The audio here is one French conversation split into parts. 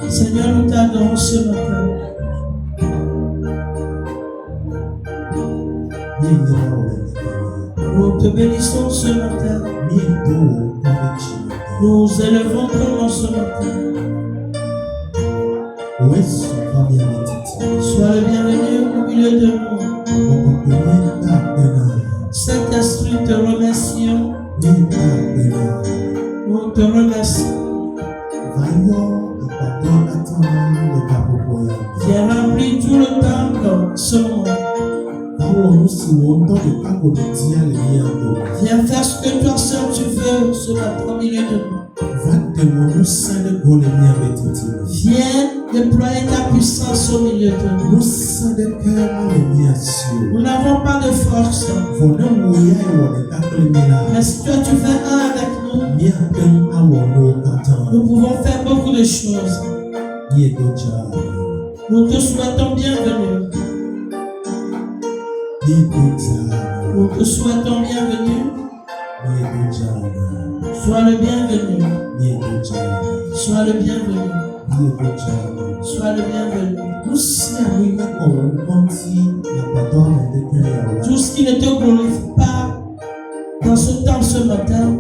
Seigneur, nous t'adorons ce matin. Nous te bénissons ce matin. Nous élevons ton nom ce matin. Sois le bienvenu au milieu de nous. Saint-Esprit, te remercions. Nous te remercions. Viens remplir tout le temple ce moment. Viens faire ce que toi seul tu veux ce matin au milieu de nous. Viens déployer ta puissance au milieu de nous. Nous n'avons pas de force. Mais si toi tu fais un avec nous, nous pouvons faire beaucoup de choses. Nous te souhaitons bienvenue. Nous te souhaitons bienvenue. Sois le bienvenu. Sois le bienvenu. Sois le bienvenu. Tout ce qui ne te glorifie pas dans ce temps ce matin,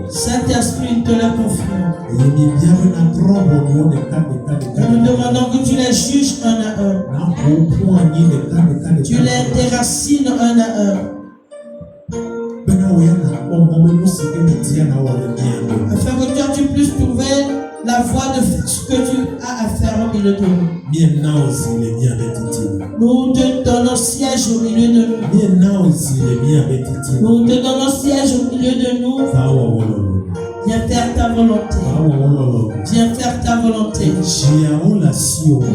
Saint-Esprit, te le confie. Nous demandons que tu les juges un à un. Tu les déracines un à un. Afin que toi tu puisses trouver la voie de faire ce que tu as à faire au milieu de nous. Nous te donnons siège au milieu de nous. Nous te donnons siège au milieu de nous. Viens faire ta volonté. Viens faire ta volonté.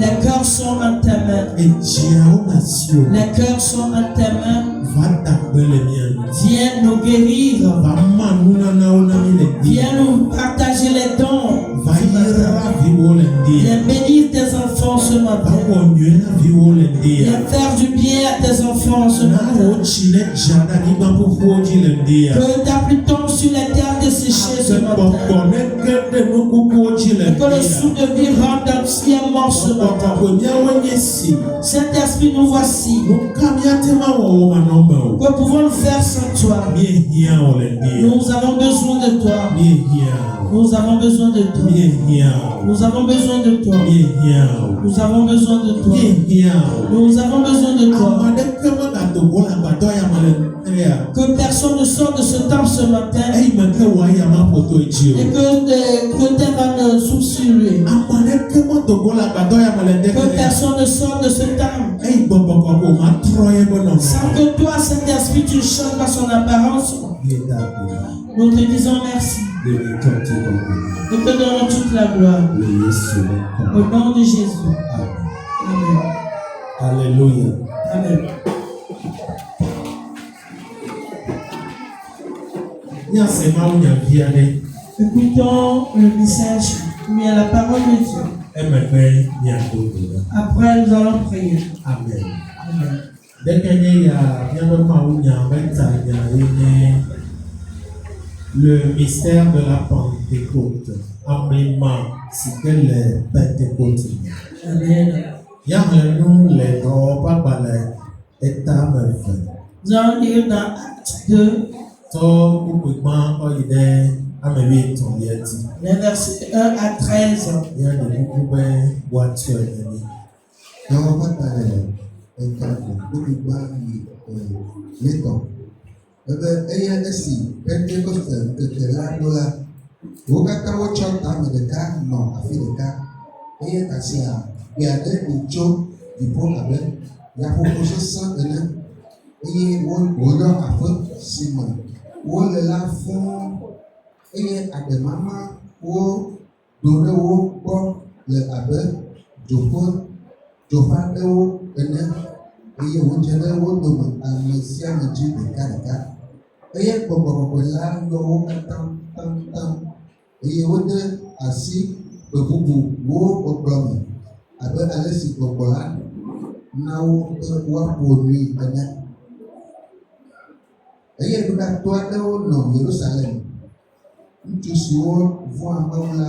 Les cœurs sont en ta main. Les cœurs sont en ta main. Viens nous guérir. Viens nous partager les dons. Viens bénir tes enfants ce matin. Viens faire du bien à tes enfants ce matin. Que ta pluie tombe sur les terres desséchées ce matin. Que le souffle de vie rentre entièrement ce matin. Saint-Esprit, nous voici. Que pouvons-nous faire sans toi? Nous avons besoin de toi. Nous avons besoin de toi. Nous avons besoin de toi. Nous avons besoin de toi. Nous avons besoin de toi. Que personne ne sorte de ce temple ce matin. Et que tes mains ne souffrent sur lui. Que personne ne sorte de ce temple. Sans que toi, Saint-Esprit, tu ne changes pas son apparence. Nous te disons merci. Nous te donnons toute la gloire. Au nom de Jésus. Amen. Alléluia. Amen. Écoutons le message, mais la parole de Dieu. Après, nous allons prier. Amen. Amen. Le mystère de la Pentecôte. Amen. C'est que les Pentecôtes. Amen. Nous les droits pas les états merveilleux. Nous allons lire dans Acte 2. Les versets 1 à 13. Wole la fún eye ademama wo dore wo gbɔ le abe dzoƒe aɖewo ene eye wodze ɖe wo dome ame sia ame dzi ɖeka eye gbɔgbɔ kɔkɔe la yɔ wo katã taŋtaŋ eye wode asi gbe bubu wo gbɔgblɔ me abe ale si gbɔgbɔ la na wo be woaƒo nyui ene. Eye ɖoɖato aɖewo nɔ Yerusalem. Ŋutsu siwo vɔ̃a Mawu la,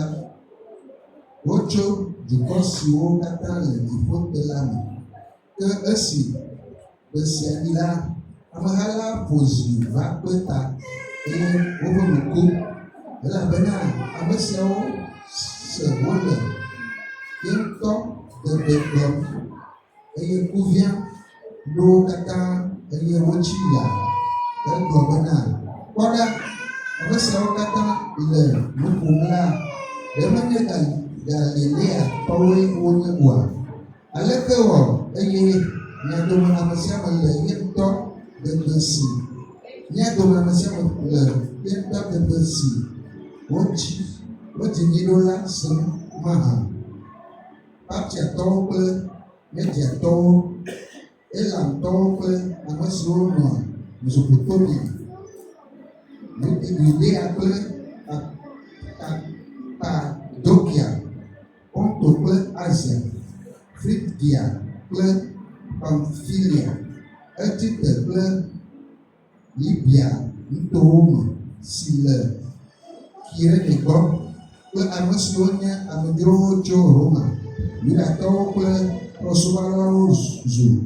wotso dukɔ siwo katã le dziƒote la me. Ke esi ƒe sia ɖi la, ameha la ƒo zi va kpe ta eye woƒe nu ko elabena ame siawo se wole ye ŋutɔ ɖeɖe gblɔm eye kuvia ɖo wo katã eye wotsi ya. Egblɔ bena kpɔ ɖa ame siawo katã le nu ƒom la ɖemenye Galileatɔwoe wonye oa. Aleke wɔ eye mia dome ame sia ame le ye ŋutɔ ɖeɖe si mia dome ame sia ame le ye ŋutɔ ɖeɖe si wodzi nyi ɖo la sem mahã. Partiatɔwo kple Mediatɔwo, Elamtɔwo kple ame siwo nɔ Mesopotamia, Yudea kple Kapadokia, Ponto kple Asia, Phrygia kple Pamphylia, Etite kple Libya nutowo me si le Kirene gbɔ kple ame siwo nye amedzrowo tso Roma, Yudatɔwo kple trɔ̃subɔlawo zu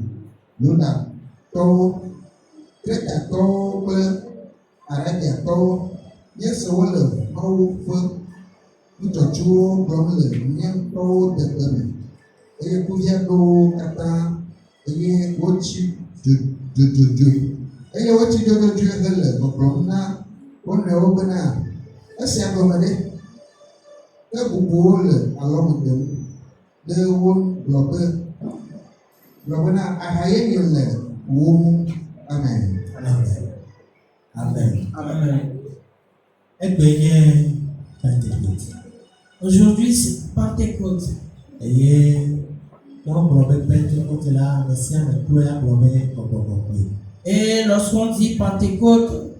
Yudatɔwo, Kretatɔwo kple Arabiatɔwo. Míese wole Mawu ƒe nudzɔtsuwo gblɔm le mía ŋutɔwo dede me eye kuvia ɖo wo katã eye wotsi dzodzoe eye wotsi dzodzoe hele gbɔgblɔm na wo nɔewo bena esia gɔme ɖe ke bubuwo le alɔme dem ɖe wo gblɔ bena aha yeye le wo ŋu. Amen. Amen. Amen. Egbenye Pentecôte. Aujourd'hui, c'est Pentecôte. Eye wọ́n gblɔ be Pentecôte la ame sia ame kloe agblɔ be gbɔgbɔgbɔgbe. Et lorsqu'on dit Pentecôte,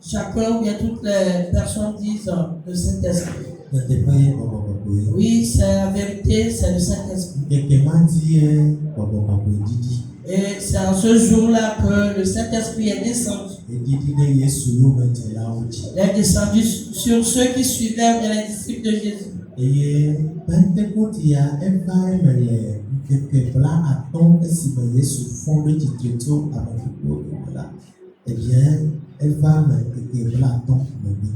chacun ou bien toutes les personnes disent le Saint-Esprit. Nyateƒe ye gbɔgbɔgbɔgbe. Oui, c'est la vérité, c'est le Saint-Esprit. Keke ma di ye gbɔgbɔgbɔgbe didi. Et c'est en ce jour-là que le Saint-Esprit est descendu. Edidi ɖe Yesu yomedzelawo dzi. Il est descendu sur ceux qui suivaient bien les disciples de Jésus. Eye Pentecôte ya eva eme le ŋkeke blaatɔ̃ esime Yesu fɔ ɖe tsitre tso ame kukuwo dome la, ebia eva eme ŋkeke blaatɔ̃ megbe.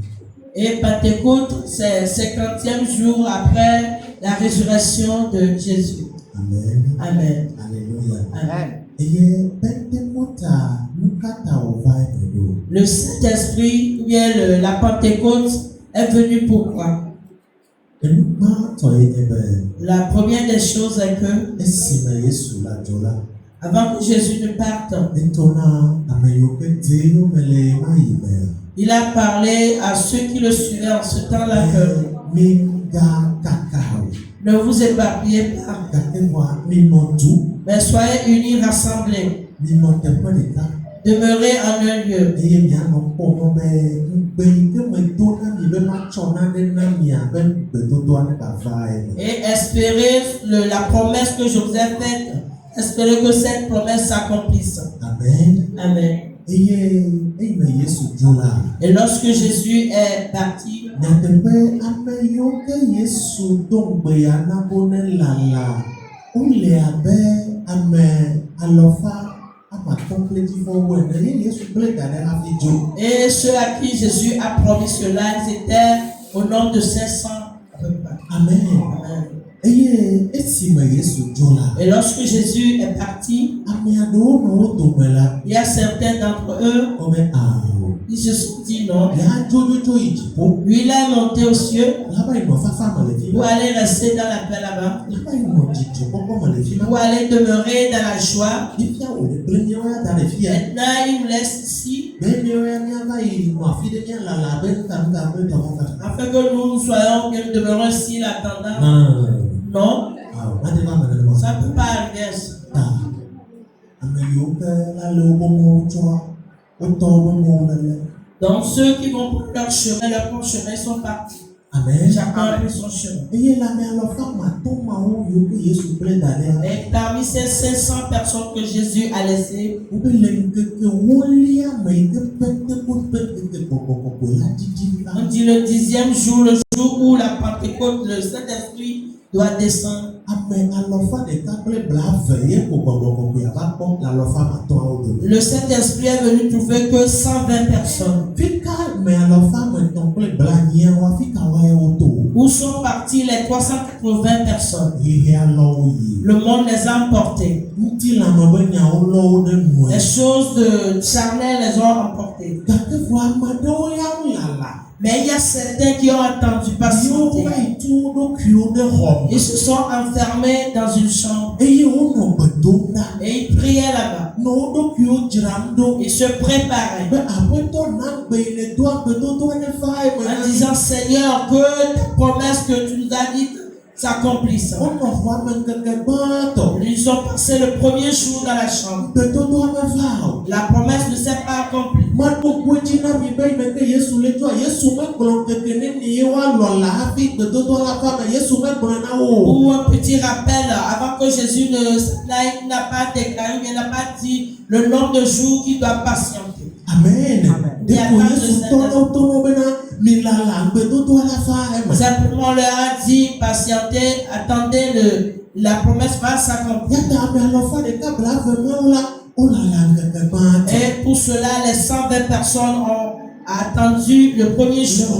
Et Pentecôte, c'est 50e jour après la résurrection de Jésus. Amen. Amen. Alléluia. Amen. Eye Pentecôte nu ka ta wòva eme ɖo? Le Saint-Esprit, ou bien la Pentecôte, est venu pourquoi? Enu gbãtɔ ye nye be La première des choses est que, esime Yesu la dzo la, avant que Jésus ne parte, etɔ na ame yiwo ke dim me le ma yi mea. il a parlé à ceux qui le suivaient en ce temps-là que Migakaka o. ne vous épargnez pas, Gake voa minɔ du, mais soyez unis, rassemblés, minɔ teƒe ɖeka. demeurez en un lieu. Eye mianɔ kpɔmɔ be ŋugbe yi ke medo na mi be matsɔ nane na mia be gbedodoa ne bava eme. Et espérez la promesse que je vous ai faite. Espérez que cette promesse s'accomplisse. Amen. Amen. Eye eyime Yesu dzo la, Et lorsque Jésus est parti, nyateƒe ame yiwo ke Yesu do ŋugbe ya na bo ne lala, wole abe ame alɔfa amatɔ̃ kple dzifɔwo ene. Ye Yesu gblẽ da ɖe hafi dzo. et ceux à qui Jésus a promis cela, ils étaient au nombre de 500 à peu près. Amen. Amen. Eye esime Yesu dzo la, Et lorsque Jésus est parti, ame aɖewo nɔ wo dome la, il y a certains d'entre eux, wobe awo. ils se sont dit non. Ya dzodzo yi dziƒo. Lui, il est monté aux cieux Laba yi nɔ fafa me le fi pour ma. aller rester dans la paix là-bas, Laba yi nɔ dzidzɔkpɔkpɔ me le fi ma. pour aller demeurer dans la joie. Fifia wòle gblẽ míawo ya da le fi ya. Maintenant, il nous laisse ici Be míawo ya míava yi nɔ afi ɖe míalala be nukanuka be dɔwɔƒe. afin que nous soyons, que nous demeurons ici l'attendant. Non, Awo, ade va me nenema. ça ne peut pas arriver ainsi. Ta ame yiwo ke la le woƒe mɔwo tsɔa, wotɔ woƒe mɔwo lele. Donc, ceux qui vont prendre leur chemin, leur propre chemin, ils sont partis. Amen. Chacun a pris son chemin. Eye le ame alɔfa matɔ̃ mawo yiwo ke Yesu gblẽ da ɖe la, Et parmi ces 500 personnes que Jésus a laissées, wobe le ŋkeke wolia me yi ke Pentecôte ƒe ŋkeke gbɔgbɔgbɔgbe la didi la. on dit le 10e jour, le jour où la Pentecôte, le Saint-Esprit doit descendre. Ame alɔfa ɖeka kple blaeve ye ko gbɔgbɔgbɔgbe va kpɔ le alɔfa matɔ̃awo dome. Le Saint-Esprit est venu trouver que 120 personnes. Fika ame alɔfa metɔ̃ kple blanyiawo fika woawo woto. Où sont partis les 380 personnes? Hehe alɔwo yi. Le monde les a emportés. Ŋutilame be nyawo lɔ wo ɖe nue. Les choses de charnel les ont emportés. Gake vɔ ame aɖewo ya lala. Mais il y a certains qui ont attendu Yewo patienter. va yi tu wo ɖokuiwo ɖe xɔ me. Ils se sont enfermés dans une chambre Eye wonɔ gbe dom ɖa. et ils priaient là-bas. Nɔ wo ɖokuiwo dzram ɖo. Ils se préparaient Be aƒetɔ na gbe yi le do agbedodo ne va eme. en disant Seigneur, que ta promesse que tu nous as dites s'accomplisse. Ils ont passé le premier jour dans la chambre. La promesse ne s'est pas accomplie. Pour un petit rappel, avant que Jésus n'a pas déclaré, il n'a pas dit le nombre de jours qu'il doit patienter. Amen. Simplement on leur a dit patientez, attendez, la promesse va s'accomplir. Et pour cela, les 120 personnes ont attendu le premier jour dans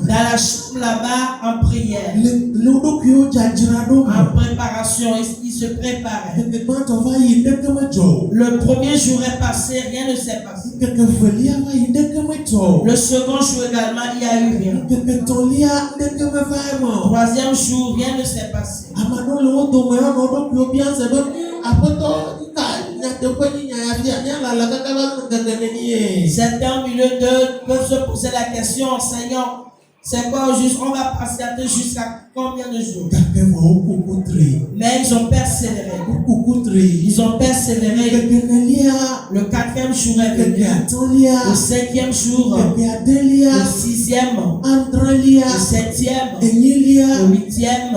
la chambre là-bas en prière, en préparation. Ils se préparaient. Le premier jour est passé, rien ne s'est passé. Le second jour également, il n'y a eu rien. Troisième jour, rien ne s'est passé. Certains au milieu d'eux peuvent se poser la question, Seigneur, c'est quoi juste? On va patienter jusqu'à combien de jours? Mais ils ont persévéré. Ils ont persévéré. Le 4e jour est venu. Le 5e jour. Le 6e. Le 7e. Le 8e.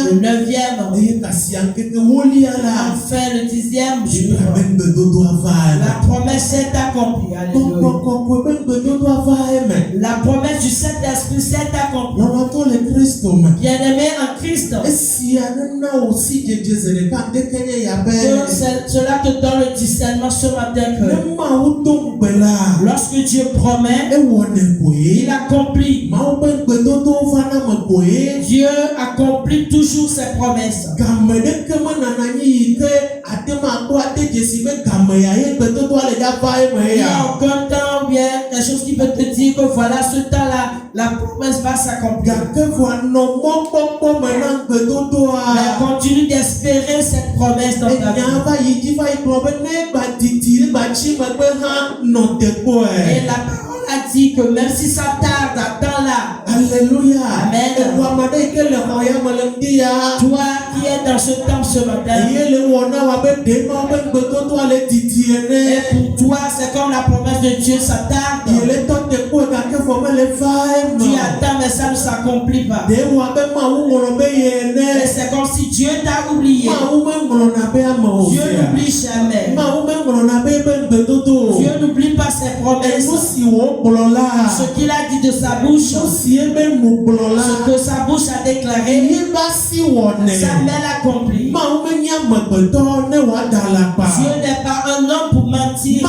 Le 9e. Enfin le 10e jour. La promesse s'est accomplie. Alléluia. La promesse du Saint-Esprit s'est accomplie. Bien-aimé en Christ. Cela te donne le discernement ce matin que lorsque Dieu promet, il accomplit. Dieu accomplit toujours ses promesses. Il n'y a aucun temps bien quelque chose qui peut te dire que voilà ce temps-là, la promesse va s'accomplir. Mais continue d'espérer cette promesse dans ta vie. Et la parole a dit que même si ça tarde, attends-la. Alléluia. Amen. Toi qui es dans ce temps ce matin, et pour toi c'est comme la promesse de Dieu, ça tarde. Tu attends mais ça ne s'accomplit pas. Et c'est comme si Dieu t'a oublié. Dieu n'oublie jamais. Dieu n'oublie pas ses promesses. Ce qu'il a dit de sa bouche, ce que sa bouche a déclaré, jamais l'accomplit. Dieu n'est pas un homme pour mentir,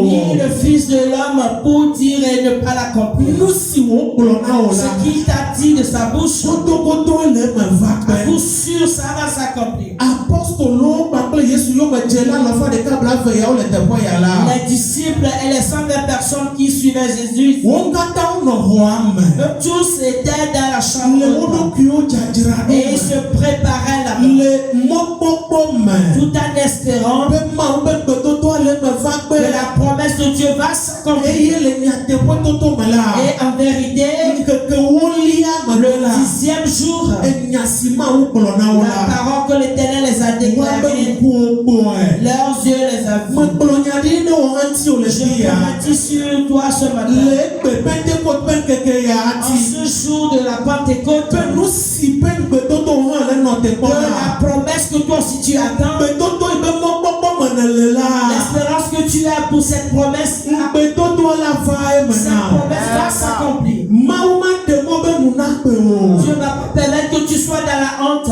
ni le fils de l'homme pour dire et ne pas l'accomplir. Ce qu'il t'a dit de sa bouche, à coup sûr ça va s'accomplir. Les disciples et les 120 personnes qui suivaient Jésus, eux tous étaient dans la chambre et ils se préparaient là-bas, tout en espérant que la promesse de Dieu va s'accomplir. Et en vérité, le 10e jour, la parole que l'Éternel les a déclarées, leurs yeux les a vus. Je prophétise sur toi ce matin. En ce jour de la Pentecôte, que la promesse que toi aussi tu attends, l'espérance que tu as pour cette promesse, cette promesse va s'accomplir. Dieu va pas permettre que tu sois dans la honte.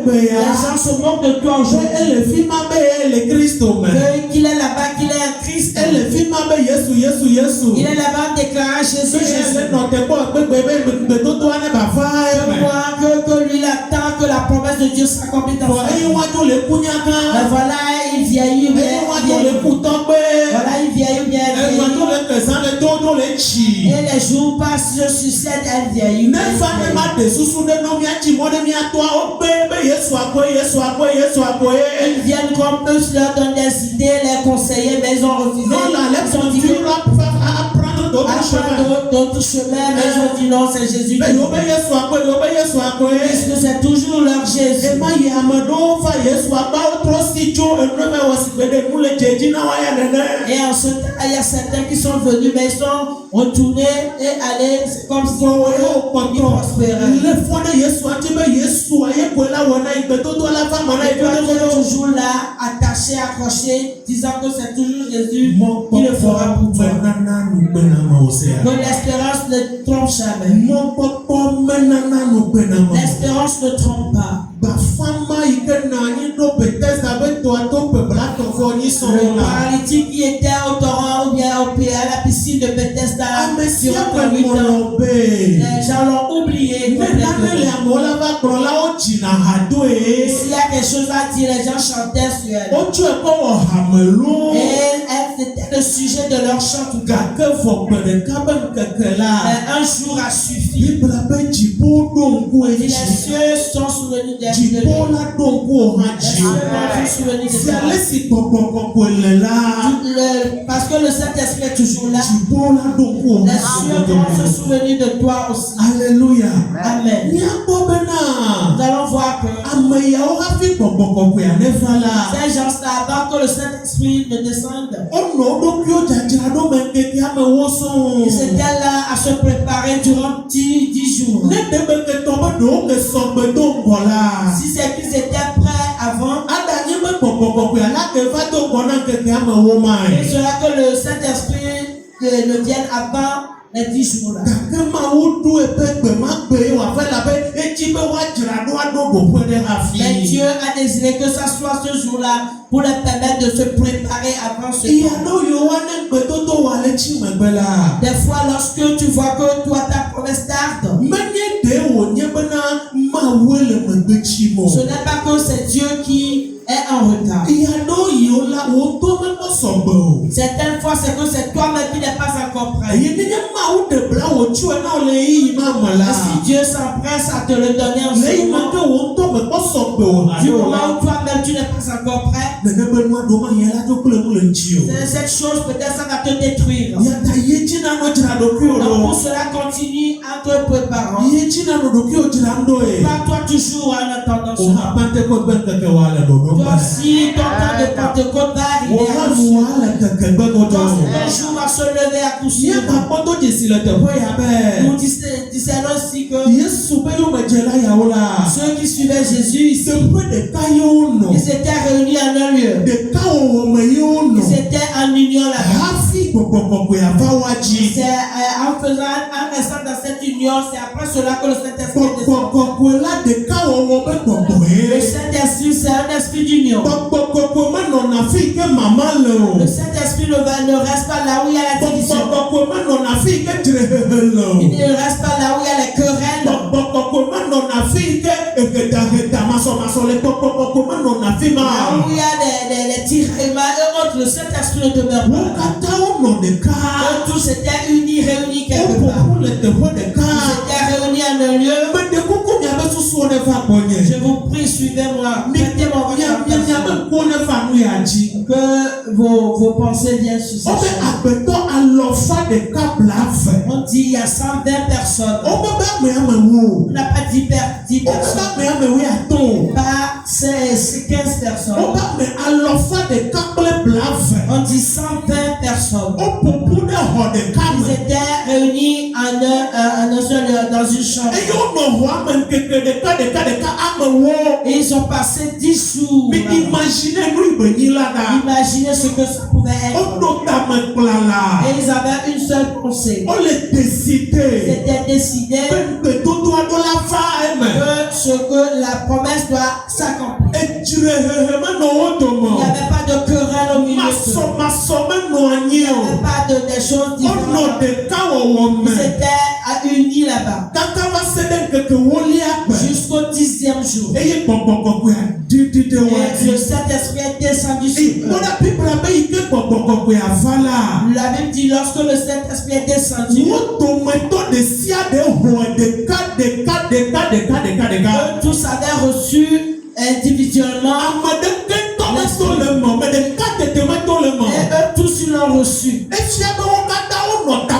Les gens se moquent de toi aujourd'hui. Qu'il est là-bas, qu'il est un Christ. Il est là-bas déclarant Jésus, Jésus. Que lui attend que la promesse de Dieu s'accomplisse dans sa vie. Mais voilà, il vieillit bien. Voilà, il vieillit bien. Et les jours passent, je succède, elle vieillit. Ils viennent comme eux, leur donnent des idées, les conseillers, mais ils ont refusé. Ils ont dit d'autres chemins, mais ils ont dit non, c'est Jésus. Puisque c'est toujours leur Jésus. Et en ce temps, il y a certains qui sont venus, mais ils sont retournés et allés comme si ils prospéraient. Et ils sont toujours là, attachés, accrochés, disant que c'est toujours Jésus qui le fera pour toi. Donc l'espérance ne trompe jamais. L'espérance ne trompe pas. Le paralytique qui était au torrent ou bien à la piscine de Bethesda, durant 8 ans, les gens l'ont oublié. S'il y a quelque chose à dire, les gens chantaient sur elle. Et c'était le sujet de leur chant tout cas. Un jour a suffi. Et les cieux sont souvenus de lui. Les cieux sont souvenus de lui. Parce que le Saint-Esprit est toujours là. Les cieux vont se souvenir de toi aussi. Alléluia. Amen. Nous allons voir que ces gens-là, avant que le Saint-Esprit ne descende, ils étaient là à se préparer durant 10 jours. Si c'est qu'ils étaient prêts avant, il sera que le Saint-Esprit ne vienne avant les 10 jours là. Mais Dieu a désiré que ça soit ce jour-là pour les permettre de se préparer avant ce temps. Des fois, lorsque tu vois que toi ta promesse tarde, ce n'est pas que c'est Dieu qui est en retard. Certaines fois, c'est que c'est toi-même qui n'es pas encore prêt. Et si Dieu s'empresse à te le donner en ce moment, du moment où toi-même tu n'es pas encore prêt, cette chose peut-être ça va te détruire. Donc pour cela, continue à te préparer. Pas toi toujours en attendant cela. Toi aussi, ton temps de Pentecôte va arriver à coup sûr. Un jour va se lever à coup sûr. Nous disons aussi que ceux qui suivaient Jésus ici, ils étaient réunis en un lieu. Ils étaient en union là-bas. C'est en restant dans cette union, c'est après cela que le Saint-Esprit est descendu. Le Saint-Esprit, c'est un esprit d'union. Le Saint-Esprit ne reste pas là où il y a la division. Il ne reste pas là où il y a les querelles. Là où il y a les tiraillements et autres, le Saint-Esprit ne demeure pas. Tous étaient unis, réunis quelque part. Ils étaient réunis en un lieu. Je vous prie, suivez-moi. Mettez mon regard. Que vos pensées viennent sur cette chose. On dit il y a 120 personnes. On n'a pas 10 personnes. Pas 15 personnes. On dit 120 personnes. Ils étaient réunis en un seul lieu, dans une chambre. Et ils ont passé 10 jours. Imaginez ce que ça pouvait être. Et ils avaient une seule pensée. C'était décidé que la promesse doit s'accomplir. Il n'y avait pas de querelle au milieu. Il n'y avait pas des choses différentes. Ils étaient unis là-bas. Jusqu'au 10e jour. Et le Saint-Esprit est descendu sur eux. La Bible dit lorsque le Saint-Esprit est descendu, tous avaient reçu individuellement. Et eux tous ils l'ont reçu.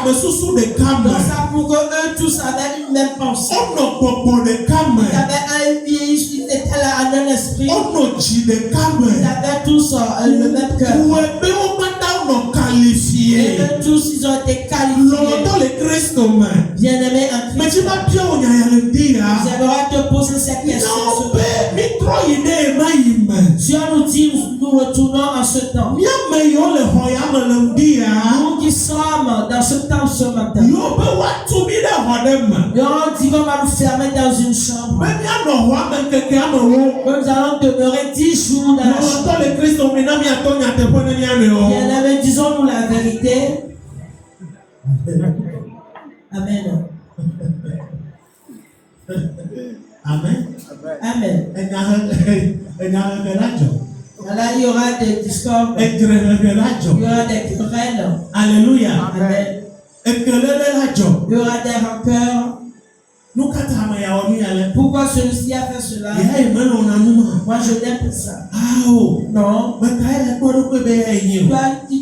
gamesusu ɖeka Comme me. ça, pour qu'eux tous avaient une même pensée. Wonɔ gbɔgbɔ ɖeka Ils me. avaient ils étaient là en un esprit. Wonɔ dzi ɖeka Ils me. avaient tous le même cœur. Wòe be wo katã wonɔ Et qualifié. eux tous, ils ont été qualifiés. Lɔlɔtɔ le Kristo me. Bien-aimés en Christ. Mɛtsi ma bia wo nyanya le di ya. J'aimerais te poser cette question. N'awo be mi trɔ yi ɖe ema yi me. Si on nous dit, nous retournons en ce temps. Míame yiwo le xɔ ya me le ŋdi ya. Nous qui sommes dans ce temps ce matin. Yiwo be woatu mi ɖe xɔ ɖe me. Et on dit qu'on va nous fermer dans une chambre. Be míanɔ xɔa me ŋkeke amewo. Nous allons demeurer 10 jours dans la chambre. Lɔlɔtɔ le Kristo me na míatɔ nyateƒe ne míamewo. Bien-aimés, disons-nous la vérité. Amen. Amen. Amen. Enyahehe la dzɔ. Voilà, il y aura des discordes. Edzrehehe la Il y dzɔ. aura des querelles. Alléluia. Amen. Ekelele la dzɔ. Il y aura des rancœurs. Nu katã ame ya wɔ nu ya lɛ. Pourquoi celui-ci a fait cela? Ya yi melɔna nu ma. Moi, je n'aime pas ça. Awo. Non. Meka yi le kpɔ ɖokpe be ya yi nyi o. Toi,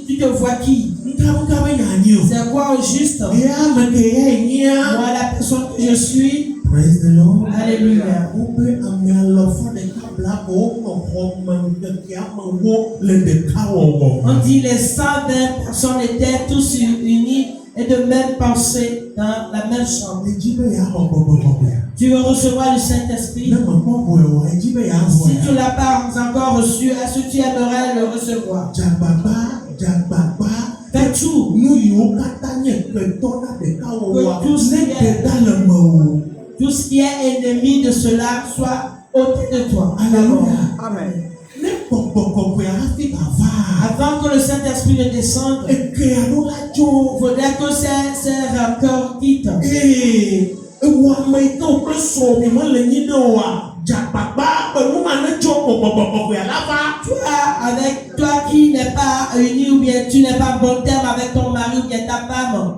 tu te vois qui? Nuka be nya nyi o. C'est quoi au juste? Ya ame ke ya yi nyia. Moi, la personne que je suis. Praise the Lord. Alléluia. Wobe ame alɔfɔ ɖeka bla ko wonɔ xɔ me ŋkeke amewo le ɖeka wɔwɔ. On dit les 120 personnes étaient tous unis et de même pensée dans la même chambre. Edzi be ya xɔ gbɔgbɔgbɔgbɔa. Tu veux recevoir le Saint-Esprit? Ne me kpɔ bɔe o, edzi be ya xɔ Si tu ya. ne l'as pas encore reçu, est-ce que tu aimerais le recevoir? Dzagbagba. Fais tout. Nu yiwo katã nye ketɔ na ɖeka wɔwɔa. Que tout ce Ne qui est- ɖeka le me o. Tout ce qui est ennemi de cela soit ôté de toi. Alléluia. Amen. Ne gbɔgbɔ kɔkɔea hafi bava. Avant que le Saint-Esprit ne descende, Ekea ɖo la il dzo. faudrait que ces rancœurs quittent. Ewɔ ame yi ke wo kple srɔ̃ mi mele nyi ɖe oa. Dzagbagba be nu ma ne tso gbɔgbɔ kɔkɔea la va. Toi, avec toi qui n'es pas uni ou bien tu n'es pas bon terme avec ton mari ou bien ta femme,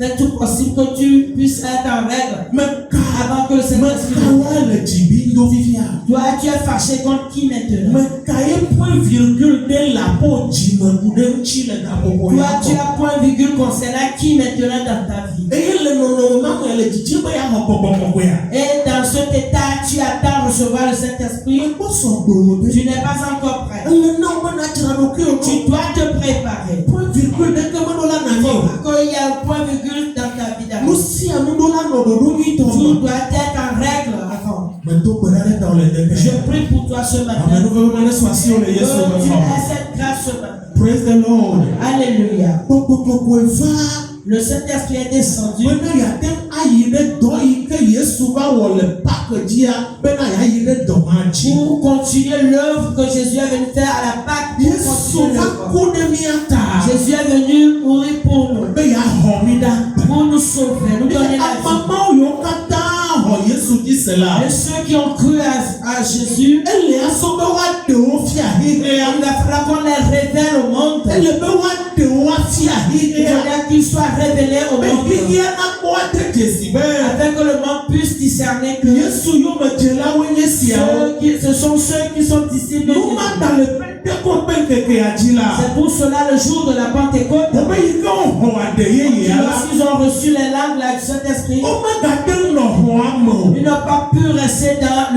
c'est tout possible que tu puisses être en règle Meka avant que le Saint-Esprit. mekawa le dzibi do fifia. Toi, tu es fâché contre qui maintenant? Meka ye point virgule ɖe la po dzimeku ɖe ŋuti le gaƒoƒo Toi, ya tu gbɔ. as point virgule concernant qui maintenant dans ta vie? Eye le nɔnɔme ma me le dzidzi be ya xɔ gbɔgbɔ kɔkɔea. Et dans cet état, tu attends recevoir le Saint-Esprit. Ekpɔ sɔgbɔ ɖe. Tu n'es pas encore prêt. Ele na wo be na dzra ɖokui o. Tu dois te préparer. Point virgule ɖeke meɖo la nanyi o. Parce qu'il y a un point virgule dans ta vie Nu d'abord. sia nu ɖo la nɔ ɖoɖo nyuitɔ Tu me. dois être en règle avant. Medo gbe ɖa ɖe ta wo le Je ndeke. prie pour toi ce Ame matin. nu be mane sɔ asi wo le Que Yesu tu me xɔ. aies cette grâce ce matin. Praise the Lord. Alléluia. Gbɔgbɔ kɔkɔe va. Le Saint-Esprit est descendu Bena yate ayi ɖe dɔ yi ke Yesu va wɔ le Pâques dzia bena yayi ɖe dɔ ma dzi. pour continuer l'œuvre que Jésus est venu faire à la Pâque. Pour Yesu continuer va l'œuvre. ku ɖe mía ta Jésus est venu mourir pour nous, be yaxɔ mi ɖa. pour nous sauver, nous donner la vie. Amamawo yiwo katã xɔ Yesu dzi se la. Et ceux qui ont cru à Jésus, Ele asɔ be woaɖe wo fia il xixea. va falloir qu'on les révèle au monde. Ele be woaɖe wo afia Il xixea. faudrait qu'ils soient révélés au Be monde. xixea nakpɔ ate dzesi be Afin que le monde puisse discerner que Yesu yomedzelawoe nye siawo. ce sont ceux qui sont disciples de Nu Jésus. ma ta le Pentecote ƒe ŋkekea dzi la. C'est pour cela le jour de la Pentecôte, Ame yi ke woxɔ aɖe yeyea la. lorsqu'ils ont reçu les langues là, du Saint-Esprit, Womegate ŋu nɔ xɔa me o. ils n'ont pas pu rester dans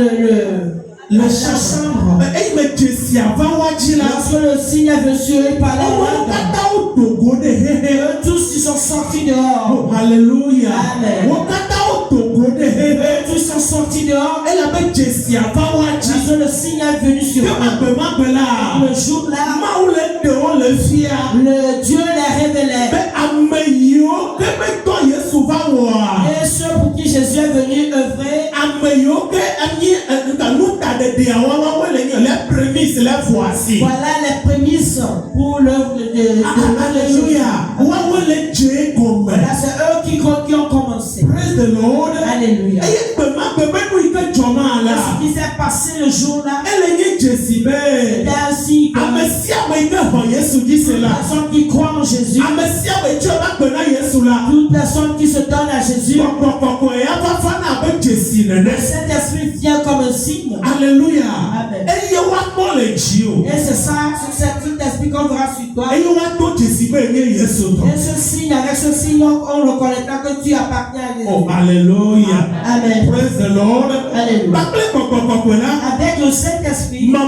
la chambre. Eyi me dzesia va wa dzi la. Lorsque le signe est venu sur eux, il parlait en Wo langue. katã wodo go ɖe Et xexe. eux tous, ils sont sortis dehors. Oh, Alléluia. Amen. Wo katã wodo go ɖe xexe. Tous sont sortis dehors. Elabe dzesia va wa dzi. Parce que le signe est venu sur Ke eux. magbemagbe la. Le jour là, Mawu le ɖewo le fia. le Dieu les révélait. Be ame yiwo ke metɔ Yesu va wɔa. Et ceux pour qui Jésus est venu œuvrer, Ame yiwo ke nutaɖeɖea wɔwɔwoe le nye le prémisse le voici. voilà les prémices pour l'œuvre de Jésus. Alléluia. Woawoe le dze gɔme. Voilà, c'est eux qui ont commencé. Praise the Lord. Alléluia. Eye gbemagbe be nu yi ke dzɔ ma la. Ce qui s'est passé le jour là, Ele nye dzesi be. c'est ainsi que Ame sia ame yi ke xɔ Yesu dzi se toute la. personne qui croit en Jésus, Ame sia ame tso va gbe na Yesu la. toute personne qui se donne à Jésus, Gbɔgbɔ kɔkɔe ya va fa na abe Le Saint-Esprit vient comme un signe. Alléluia. Amen. Et c'est ça, c'est cet Saint-Esprit qu'on verra sur toi. Et ce signe, avec ce signe, on reconnaîtra que tu appartiens à Dieu. Oh, Alléluia. Amen. Praise the Lord. Alléluia. Avec le Saint-Esprit, il n'y a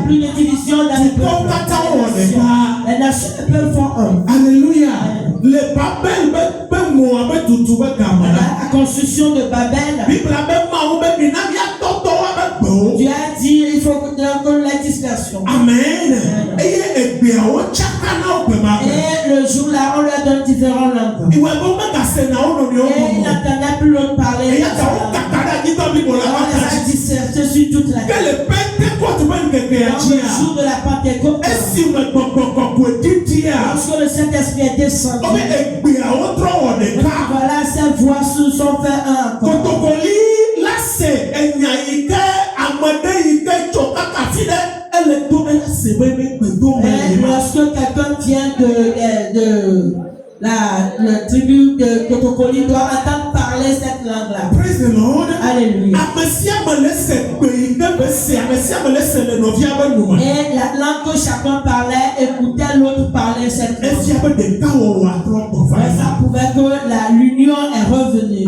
plus de division dans les peuples. Les nations et peuples font un. Alléluia. Les Babel, La construction de Babel, Dieu a dit il faut que la dispersion. Amen. Et le jour-là, on leur donne différentes langues. Et il n'entendait plus l'autre parler. On les a dispersés sur toute la terre. Dans le jour de la Pentecôte, lorsque le Saint-Esprit est descendu, voilà, ces voix se sont fait un encore. Et lorsque quelqu'un vient de la tribu de Kotokoli doit entendre parler cette langue-là. Praise the Lord. Alléluia. Et la langue que chacun parlait, écoutait l'autre parler cette langue. Et ça prouvait que l'union est revenue.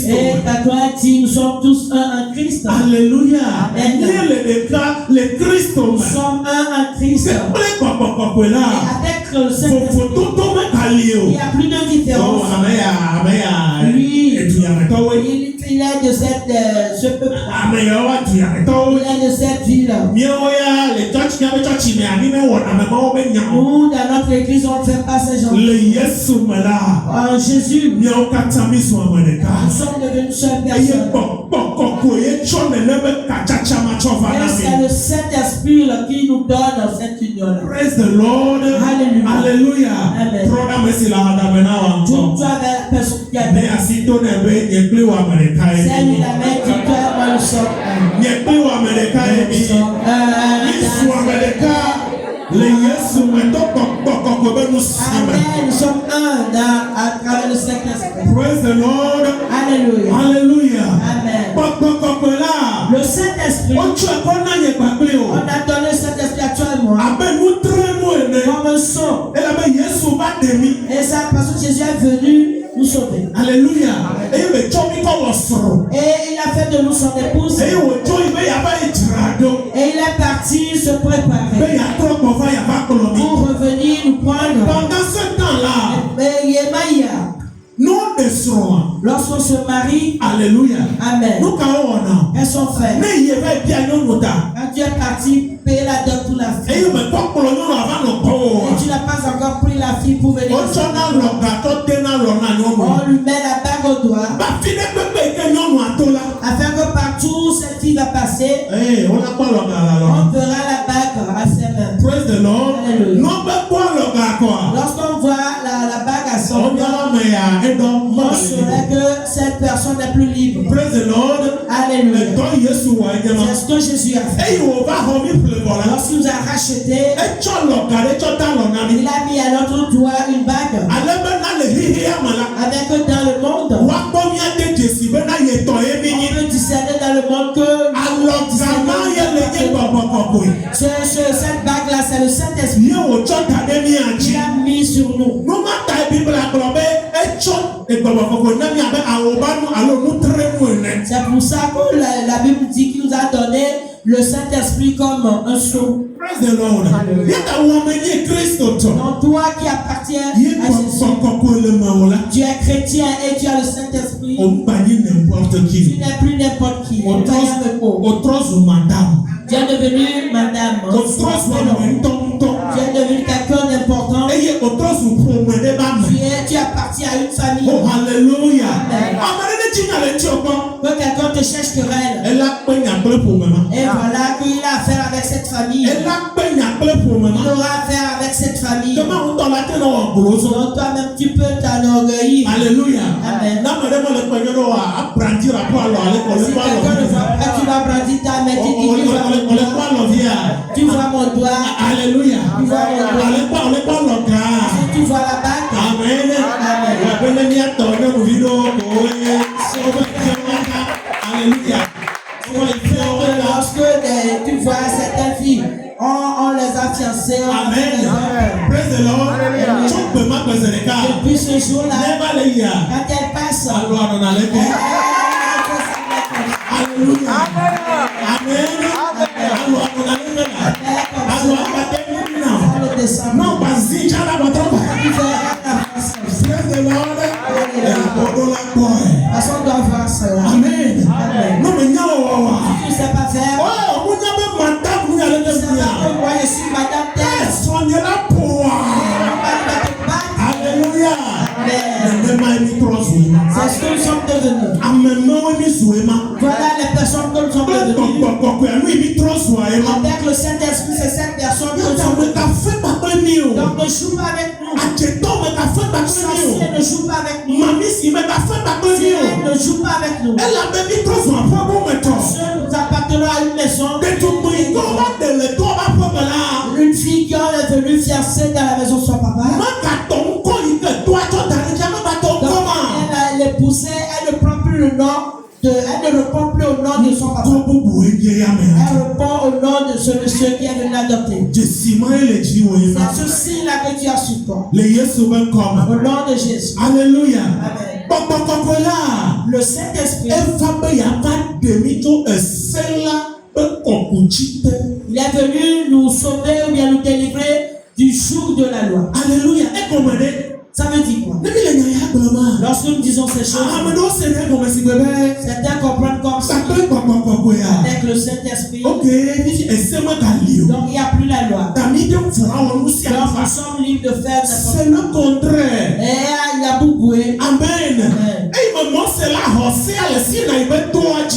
Et quelqu'un a dit, nous sommes tous un en Christ. Alléluia. Nous sommes un en Christ. Et avec le Saint-Esprit, il n'y a plus de différence. Lui, il est de ce peuple. Il est de cette ville. Nous, dans notre église, on ne fait pas ces gens. En Jésus, nous sommes devenus seules personnes. Et c'est le Saint-Esprit qui nous donne cette union. Praise the Lord. Alléluia. Alléluia. Amen. Tout toi avec la personne qui a c'est lui la main qui toi, moi nous sommes Amen. Nous sommes un à travers le Saint-Esprit. Praise the Lord. Alléluia. Alléluia. Amen. Le Saint-Esprit, on a donné le Saint-Esprit à toi et moi comme un son. Et ça parce que Jésus est venu nous sauver. Alléluia. Et il a fait de nous son épouse. Et il est parti se préparer pour revenir nous prendre. Pendant ce temps-là, lorsqu'on se marie, alléluia. Amen. Elles sont faites. Quand tu es parti payer la dot pour la fille, et tu n'as pas encore pris la fille pour venir, on lui met la bague au doigt afin que partout cette fille va passer, on verra la bague à ses mains. Praise the Lord. Lorsqu'on voit la bague à son doigt, on saurait que cette personne n'est plus libre. Praise the Lord. Alléluia. C'est ce que Jésus a fait. Lorsqu'il nous a rachetés, il a mis à notre doigt une bague. Avec dans le monde, on peut discerner dans le monde que cette bague-là, c'est le Saint-Esprit qui l'a mis sur nous. C'est pour ça que la Bible dit qu'il nous a donné le Saint-Esprit comme un sceau. Praise the Lord. Donc toi qui appartiens à Jésus, tu es chrétien et tu as le Saint-Esprit. Tu n'es plus n'importe qui. Tu es devenu madame. Tu es devenu quelqu'un d'important. Tu appartiens à une famille. Oh, alléluia. Que quelqu'un te cherche querelle. Et voilà qu'il a affaire avec cette famille. Il aura affaire avec cette famille. Donc toi-même tu peux t'enorgueillir. Alléluia. Amen. Si quelqu'un ne voit pas, tu vas brandir ta main. Tu vois mon doigt. Alléluia. Tu vois mon doigt. Si tu vois la bague. Amen. Amen. Depuis ce jour-là, quand elle passe, Alléluia. Amen. Non, vas-y, tu as la bataille. Praise the Lord. Façon doit voir cela. Amen. Non, mais non. Tu ne sais pas faire. Oh, vous n'avez pas madame, vous allez Tu ne sais pas que moi je suis madame Terre. soignez la pour. Alléluia. C'est ce que nous sommes devenus. Voilà les personnes que nous sommes devenues. Avec le Saint-Esprit, c'est cette personne que nous sommes devenus. Donc ne joue pas avec nous. Sorcier ne joue pas avec nous. Sirène ne joue pas avec nous. Ceux nous appartenons à une maison. Une fille qui est venue fiancée dans la maison de son papa. Elle est poussée, elle ne prend plus le nom. Elle ne répond plus au nom de son papa. Elle répond au nom de ce monsieur qui est venu l'adopter. C'est ce signe-là que tu as sur toi. Au nom de Jésus. Alléluia. Amen. Le Saint-Esprit, il est venu nous sauver ou bien nous délivrer du joug de la loi. Alléluia. Ça veut dire quoi? Lorsque nous disons ces choses, certains comprennent comme ça. Avec le Saint-Esprit, donc il n'y a plus la loi. Donc nous sommes libres de faire c'est le contraire. Et il y a beaucoup. Amen.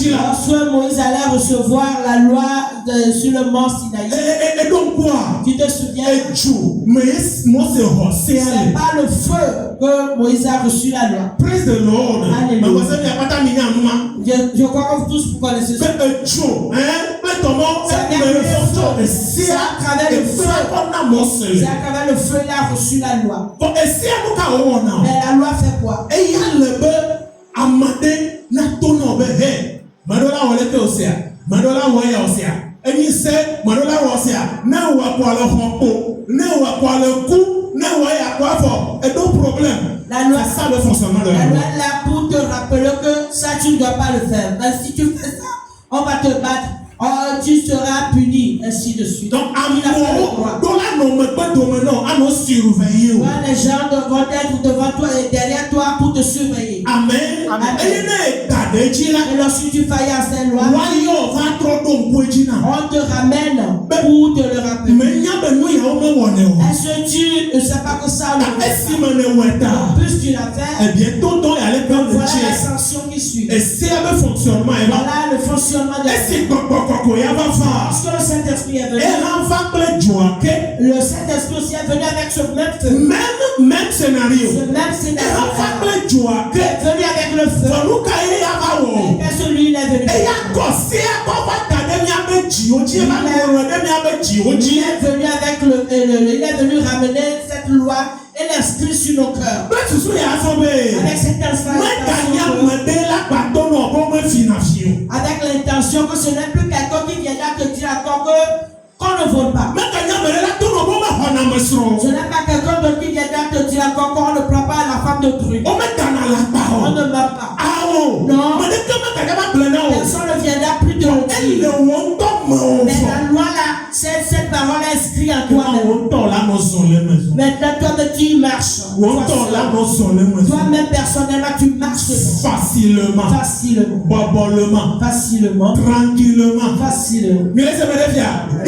Lorsque Moïse allait recevoir la loi sur le mont Sinaï, Et donc quoi? tu te souviens? C'est pas le feu que Moïse a reçu la loi. Praise the Lord. Alléluia. Je crois que vous tous vous connaissez ça. C'est à travers le feu. C'est à travers le feu qu'il a reçu la loi. Mais la loi fait quoi? La loi, c'est ça le fonctionnement de la loi. La loi est là pour te rappeler que ça tu ne dois pas le faire. Mais si tu fais ça, on va te battre. Oh, tu seras puni, ainsi de suite. Donc, les gens vont être devant toi et derrière toi pour te surveiller. Amen. Amen. Et lorsque tu failles à cette loi, on te ramène pour te le rappeler. Est-ce que tu ne sais pas que ça le plus tu l'as fait, voilà la sanction qui suit. Voilà le fonctionnement de parce que le Saint-Esprit est venu. Le Saint-Esprit aussi est venu avec ce même feu. Même scénario. Ce même scénario. Il est venu avec le feu. Et celui il est venu. Il est venu avec il est venu ramener cette loi et l'inscrire sur nos cœurs. Avec cette avec l'intention que ce n'est plus quelqu'un qui viendra te dire encore qu'on ne vole pas. Ce n'est pas quelqu'un d'autre qui viendra te dire encore qu'on ne prend pas la femme d'autrui. On ne meurt pas. Non. Personne ne viendra plus te le dire. Mais la loi là, cette parole est inscrite en toi-même. Maintenant, toi-même tu marches. Toi-même personnellement tu marches facilement. Tranquillement.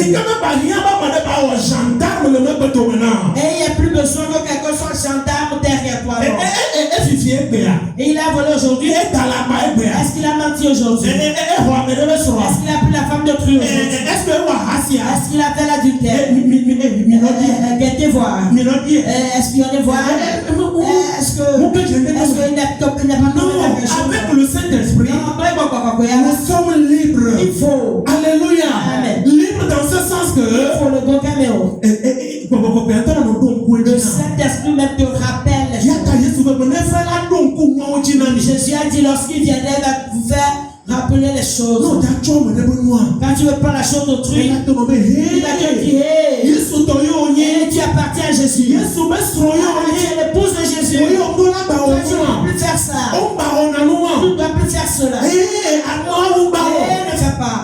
Et il n'y a plus besoin que quelqu'un soit gendarme derrière toi. Et il a volé aujourd'hui. Est-ce qu'il a menti aujourd'hui? Est-ce qu'il a pris la femme d'autrui aujourd'hui? Est-ce qu'il a fait l'adultère? Guetter voir. Espionner voir. Est-ce qu'il n'a pas commis quelque chose? Avec le Saint-Esprit, nous sommes libres. Il faut. Alléluia. Amen. Libre dans ce sens que il faut le bon caméo. Le Saint-Esprit même te rappelle les choses. Jésus a dit lorsqu'il viendrait, il va vous faire rappeler les choses. Quand tu veux prendre la chose d'autrui, il va te dire hey, tu appartiens à Jésus. Tu es l'épouse de Jésus. Jésus. Oyo odola ba Toi, tu ne owa. peux plus faire ça. O ba ona no Tu wa. ne dois plus faire cela. Amo o ba o. Ne fais pas.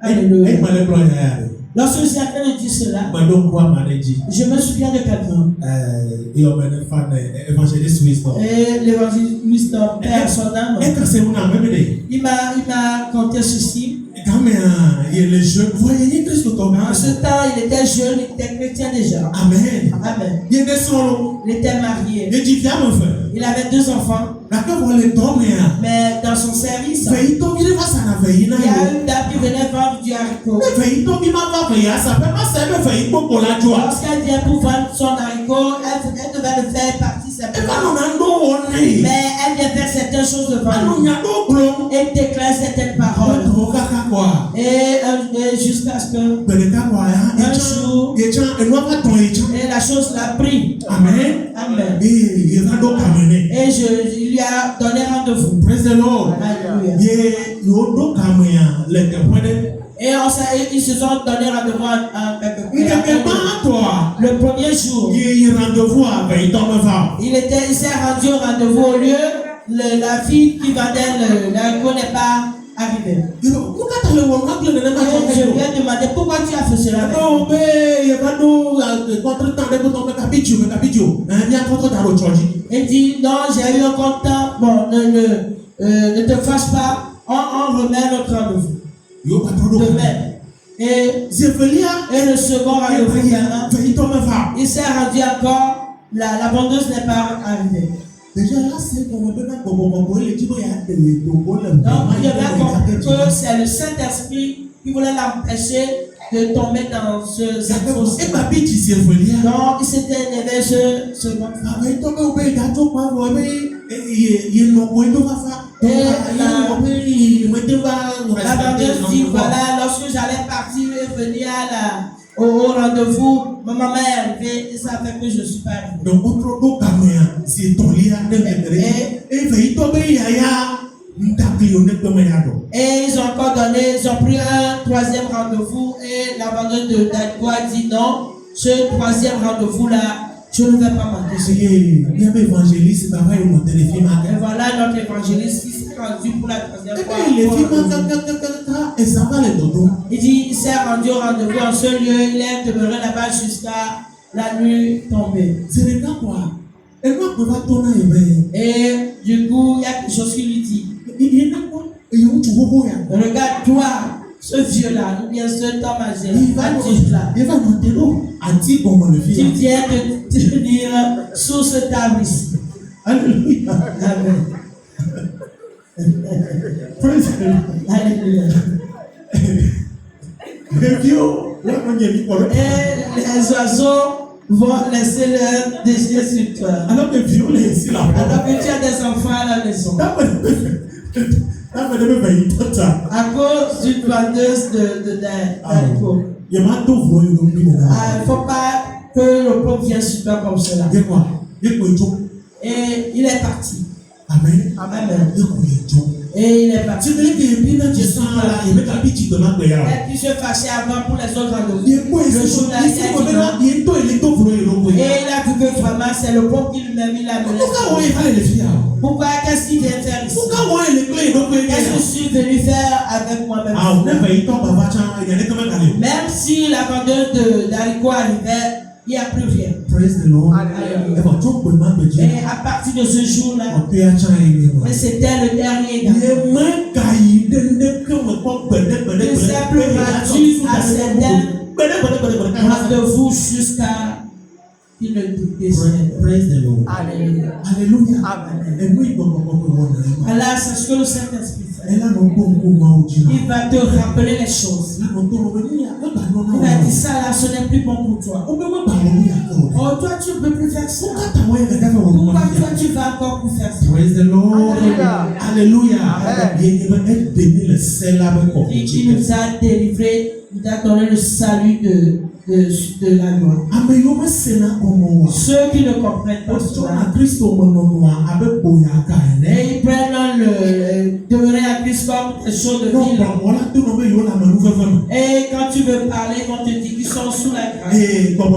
Alléluia. Male bro ya. Lorsque je suis en train de dire cela, Ba don kwa manager. je me souviens de quelqu'un. Et on m'a fan évangéliste Wisdom. Et l'évangéliste Père son âme, Et quand c'est mon âme même il m'a conté ceci. quand il y a les jeunes, voyez Christ au En ce temps, il était jeune, il était chrétien déjà. Amen. Amen. Il y a des solos. Il était marié. Il dit viens mon frère. Il avait 2 enfants. D'accord, on les donne Mais dans son service, veille ton il va ça na veille na il y a yo. une dame qui venait vendre du haricot. Veille ton il m'a pas veille ça peut pas servir veille pour la joie. Lorsqu'elle vient pour vendre son haricot, elle devait le faire partie Et quand simplement. on a no on est. Mais elle vient faire certaines choses devant On lui. y a no glon. Et déclare certaines paroles. On kaka quoi. Et jusqu'à ce que Beleka quoi ya. un jour, Et et nous pas ton et et la chose l'a pris. Amen. Amen. Et il va donc amener. Et il lui a donné rendez-vous. Praise the Lord. Alléluia. Ye yo do kamya le te pwede. Et ils se sont donné rendez-vous en quelque Il était part. pas toi. Le premier jour, Il rendez-vous avec ton va. il s'est rendu au rendez-vous au lieu. La fille qui vendait l'haricot n'est pas arrivée. Et je lui ai demandé pourquoi tu as fait cela. Non, mais il va nous contre-temps de ton capitule. Il dit non, j'ai eu un content. Bon, ne te fâche pas. On remet notre rendez-vous. Demain. Et le second rendez-vous, il s'est rendu encore. La vendeuse n'est pas arrivée. Déjà là, c'est comme un peu Donc, il avait compris que c'est le Saint-Esprit qui voulait l'empêcher de tomber dans cette fausse. Donc, il s'était élevé ce matin. La vendeuse dit voilà, lorsque j'allais partir et venir au rendez-vous, ma maman est arrivée et ça fait que je ne suis pas arrivé. Et ils ont encore donné, ils ont pris un 3e rendez-vous et la vendeuse de Dalgo a dit non, ce 3e rendez-vous-là, je ne vais pas manquer. Et voilà notre évangéliste qui s'est rendu pour la 3e fois. Il dit, il s'est rendu au rendez-vous en ce lieu, il est demeuré là-bas jusqu'à la nuit tombée. Et du coup, il y a quelque chose qui lui dit. Regarde toi, ce vieux-là, ou bien cet homme âgé, adulte-là, tu viens de tenir sous ce table ici. Alléluia. Amen. Alléluia. Et les oiseaux vont laisser leur déchet sur toi. Alors que tu as des enfants à la maison. À cause d'une vendeuse d'alcool. Il ne faut pas que le pauvre vienne sur toi comme cela. Et il est parti. Amen. Amen. Et il est parti. Et puis se fâcher avant pour les autres rendez-vous. Le jour-là, et il a vu que vraiment c'est le pauvre qui lui-même il a mené. Pourquoi? Qu'est-ce qu'il vient faire ici? Qu'est-ce que je suis venu faire avec moi-même? Même si la vendeuse d'haricot arrivait, il n'y a plus rien. Praise the Lord. Et à partir de ce jour-là, c'était le dernier gars. Il s'est plus rendu à certains rendez-vous jusqu'à qu'il ne décède. Praise the Lord. Alléluia. Alléluia. Amen. Alors, c'est ce que le Saint-Esprit fait. Il va te rappeler les choses. Il va dire ça là, ce n'est plus bon pour toi. Oh, toi, tu ne peux plus faire ça. Pourquoi toi, tu vas encore plus faire ça? Praise the Lord. Alléluia. Il nous a délivré, il nous a donné le salut de la loi. Ceux qui ne comprennent pas cela, et ils prennent le demeurer à Christ comme des choses de vie. Et quand tu veux parler, on te dit qu'ils sont sous la grâce. Et on nous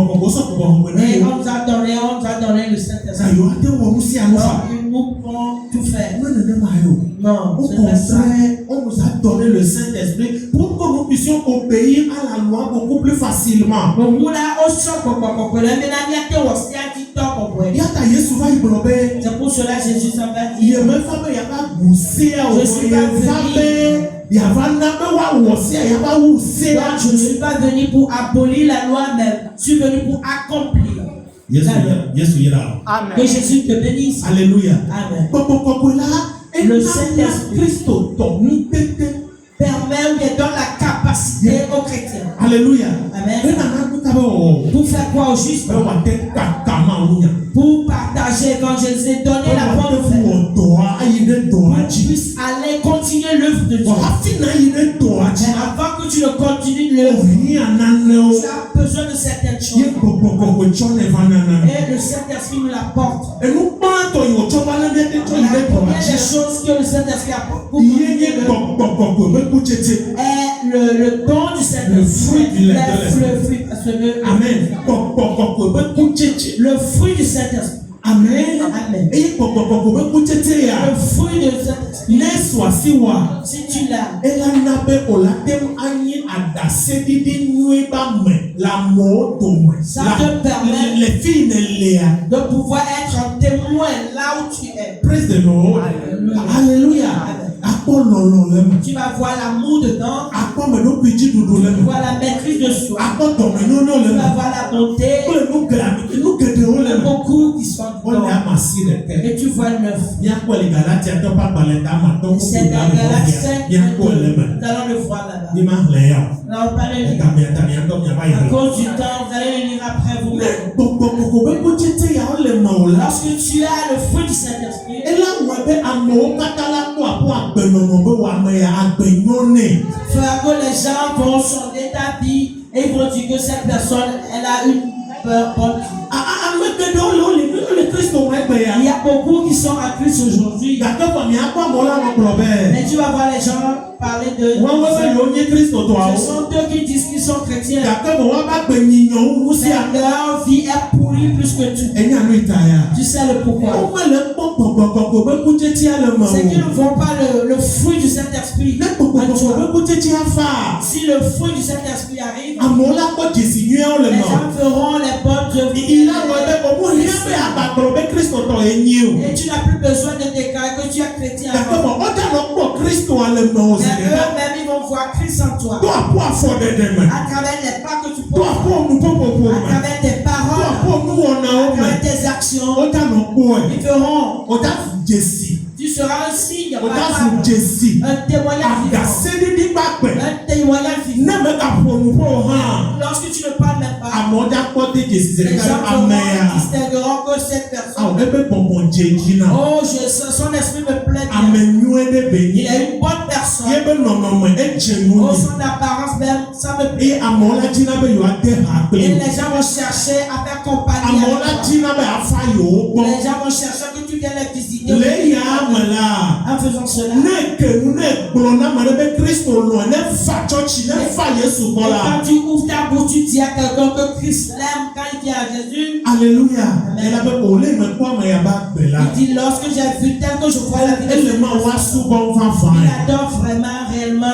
a donné le Saint-Esprit. aussi à nous faire. ils nous font tout faire. Non, non, non, Non, au c'est pas ça. contraire, on nous a donné le Saint-Esprit pour que nous puissions obéir à la loi beaucoup plus facilement. Yata Yesu va y bloquer. C'est pour cela que Jésus s'en va Il y dire. a même pas il y a pas bousser Je suis pas venu. il y a pas n'a wosser, il y a pas bousser. Donc, je ne suis pas venu pour abolir la loi, mais je suis venu pour accomplir. Yesu ira. Que Jésus te bénisse. Alléluia. Amen. Le Le Saint-Esprit Saint-Esprit permet ou bien donne la capacité aux chrétiens. Alléluia. Amen. Pour faire quoi au juste? Pour partager, évangéliser, donner la bonne nouvelle. Pour que puisse aller continuer l'œuvre de Dieu. Mais avant que tu ne continues l'œuvre, tu as besoin de certaines choses. Et le Saint-Esprit nous l'apporte. La première des choses que le Saint-Esprit apporte pour continuer l'œuvre est le don du Saint-Esprit. Le fruit, parce que Amen. le fruit du Saint-Esprit. Amen. Amen. Le fruit du Saint-Esprit. Si tu l'as, ça te permet les filles ne l'éa. de pouvoir être un témoin là où tu es. Praise the Lord. Alléluia. Tu vas voir l'amour dedans. Tu vas Alléluia. voir la maîtrise de soi. Tu vas voir la bonté. Beaucoup qui sont dedans. Et tu vois le neuf. C'est dans Galates 5. Nous allons le voir là-bas. On va pas le lire. À cause du temps, vous allez le lire après vous-même. Lorsque tu as le fruit du Saint-Esprit, frère, que les gens vont sonder ta vie et ils vont dire que cette personne, elle a une bonne vie. Il y a beaucoup qui sont en Christ aujourd'hui. Mais tu vas voir les gens parler de. Ce sont eux qui disent qu'ils sont chrétiens. Mais leur vie est pourrie plus que tout. Tu sais le pourquoi. C'est qu'ils ne font pas le fruit du Saint-Esprit. Si le fruit du Saint-Esprit arrive, les gens feront les bonnes œuvres. Et tu n'as plus besoin de déclarer que tu es chrétien. Mais eux-mêmes, ils vont voir Christ en toi. À travers les pas que tu portes, à travers tes paroles, à travers tes actions, ils feront. Tu seras un signe, un témoignage vivant. Un témoignage vivant. Lorsque tu ne parles même pas, les gens distingueront que cette personne, oh, son esprit me plaît bien. Il est une bonne personne. Oh, son apparence même, ça me plaît. Et les gens vont chercher à faire compagnie avec toi. Les gens vont chercher que tu viennes les visiter. En faisant cela, quand tu ouvres ta bouche, tu dis à quelqu'un que Christ l'aime quand il dit à Jésus. Alléluia. Il dit lorsque j'ai vu tel que je vois la vie de Jésus, il adore vraiment, réellement.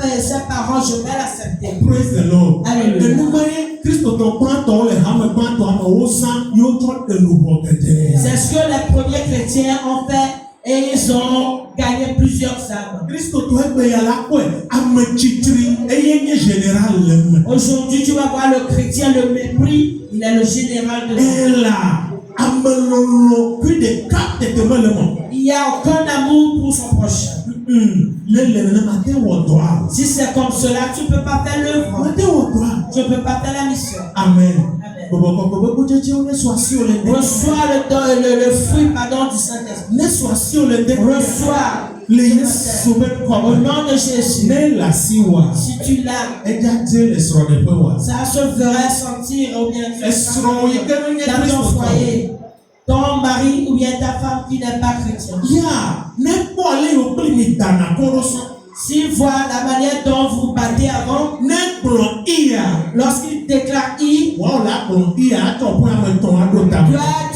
Et ses parents, je vais l'accepter. Praise the Lord. Alléluia. C'est ce que les premiers chrétiens ont fait et ils ont gagné plusieurs âmes. Aujourd'hui, tu vas voir le chrétien, le mépris, il est le général de il n'y a aucun amour pour son prochain. Si c'est comme cela, tu ne peux pas faire l'œuvre. Tu ne peux pas faire la mission. Amen. Reçois le fruit du Saint-Esprit. Reçois au nom de Jésus. Si tu l'as, ça se ferait sentir ou bien dans ton foyer. Ton mari ou bien ta femme qui n'est pas chrétien. S'il voit la manière dont vous battez avant, lorsqu'il déclare I, toi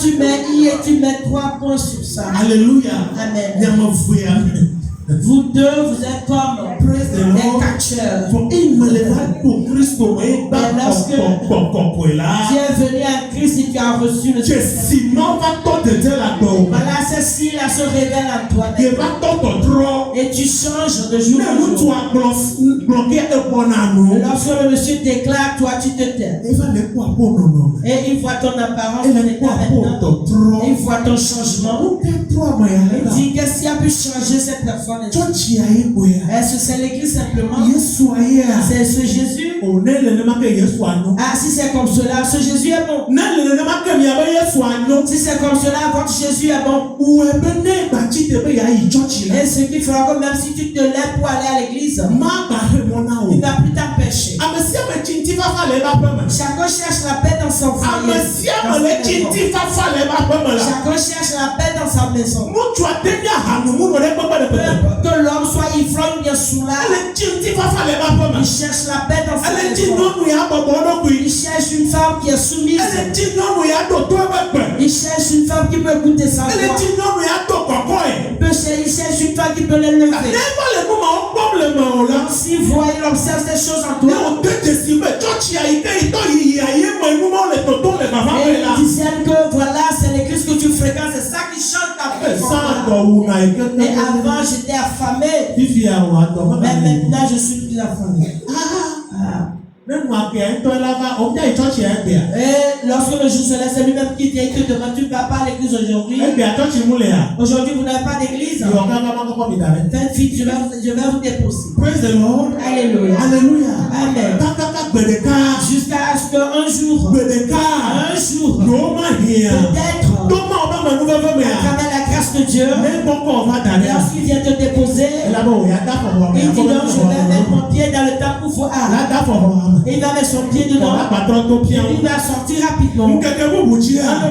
tu mets I et tu mets 3 points sur ça. Alléluia. Amen. Vous deux, vous êtes comme des catcheurs. Et lorsque tu es venu à Christ et tu as reçu le Saint-Esprit, voilà, ceci là se révèle à toi. Et tu changes de jour en jour. Lorsque le monsieur déclare, toi tu te tais. Et il voit ton apparence en état maintenant. Il voit ton changement. Il dit qu'est-ce qui a pu changer cette personne? Est-ce que c'est l'église simplement? C'est ce Jésus? Ah, si c'est comme cela, ce Jésus est bon. Si c'est comme cela, votre Jésus est bon. Et ce qui fera que même si tu te lèves pour aller à l'église, il ne va plus t'empêcher. Chacun cherche la paix dans son foyer. Chacun cherche la paix dans sa maison. Que l'homme soit ivrogne ou bien soulard, il cherche la paix dans sa maison. Il cherche une femme qui est soumise. Il cherche une femme qui peut écouter sa voix. Il cherche une femme qui peut l'élever. S'il voit, il observe ces choses en toi. Et il disait que voilà, c'est l'église que tu fréquentes, c'est ça qui chante ta paix. Et avant, j'étais affamé. Mais maintenant, je suis plus affamé. Et lorsque le jour se lève, c'est lui-même qui vient et te demande, tu ne vas pas à l'église aujourd'hui? Aujourd'hui, vous n'avez pas d'église? Faites vite, je vais vous déposer. Praise the Lord. Alléluia. Alléluia. Amen. Jusqu'à ce qu'un jour, peut-être, à travers la grâce de Dieu, lorsqu'il vient te déposer, il dit donc je vais mettre mon pied dans le tabou. Il va mettre son pied dedans. Il va sortir rapidement. Un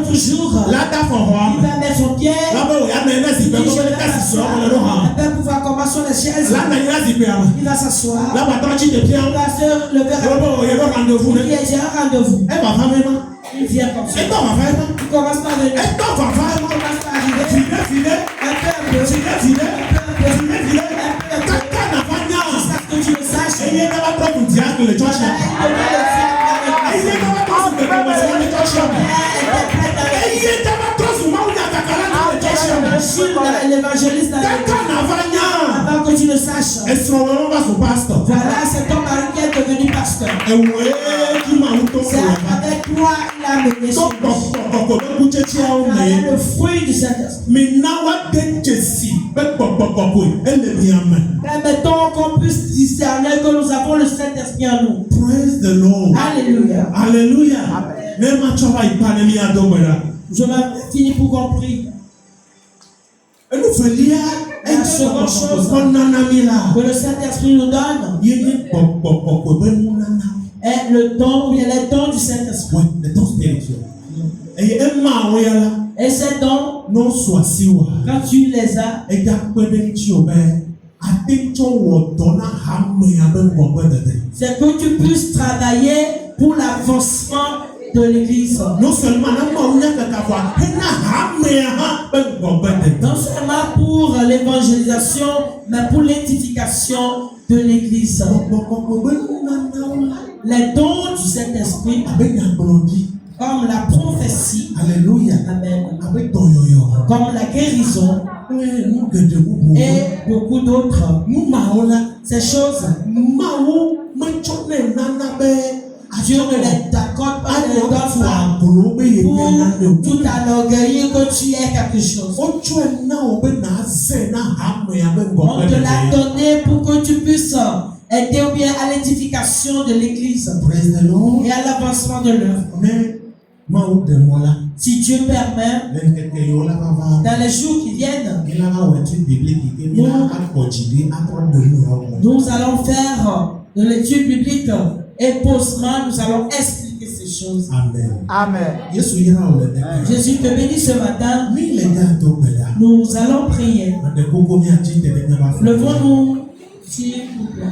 autre jour, il va mettre son pied. Il va pouvoir commencer sur les chaises. Il va s'asseoir. Il va se lever. Il dit j'ai un rendez-vous. Il vient comme ça. Il commence par venir. Il commence par arriver. Un peu. Jusqu'à ce que tu le saches. L'évangéliste avant que tu le saches. Voilà, c'est ton mari qui est devenu pasteur. C'est avec toi il a mené son vie. Le fruit du Saint-Esprit. Permettons qu'on puisse discerner que nous avons le Saint-Esprit en nous. Praise the Lord. Alléluia. Alléluia. Je vais finir pour compris. La seconde chose que le Saint-Esprit nous donne est le don, ou bien les dons du Saint-Esprit. Et ces dons, quand tu les as, c'est que tu puisses travailler pour l'avancement de l'église. Non seulement pour l'évangélisation, mais pour l'édification de l'église. Les dons du Saint-Esprit, comme la prophétie, alléluia, amen, comme la guérison et beaucoup d'autres. Ces choses, Dieu ne les accorde pas, ne les donne pas pour tout à l'orgueil que tu es quelque chose. On te l'a donné pour que tu puisses aider ou bien à l'édification de l'église et à l'avancement de l'œuvre. Si Dieu permet, dans les jours qui viennent, nous allons faire de l'étude biblique et posement, nous allons expliquer ces choses. Amen. Amen. Jésus te bénit ce matin. Nous allons prier. Levons-nous S'il vous plaît.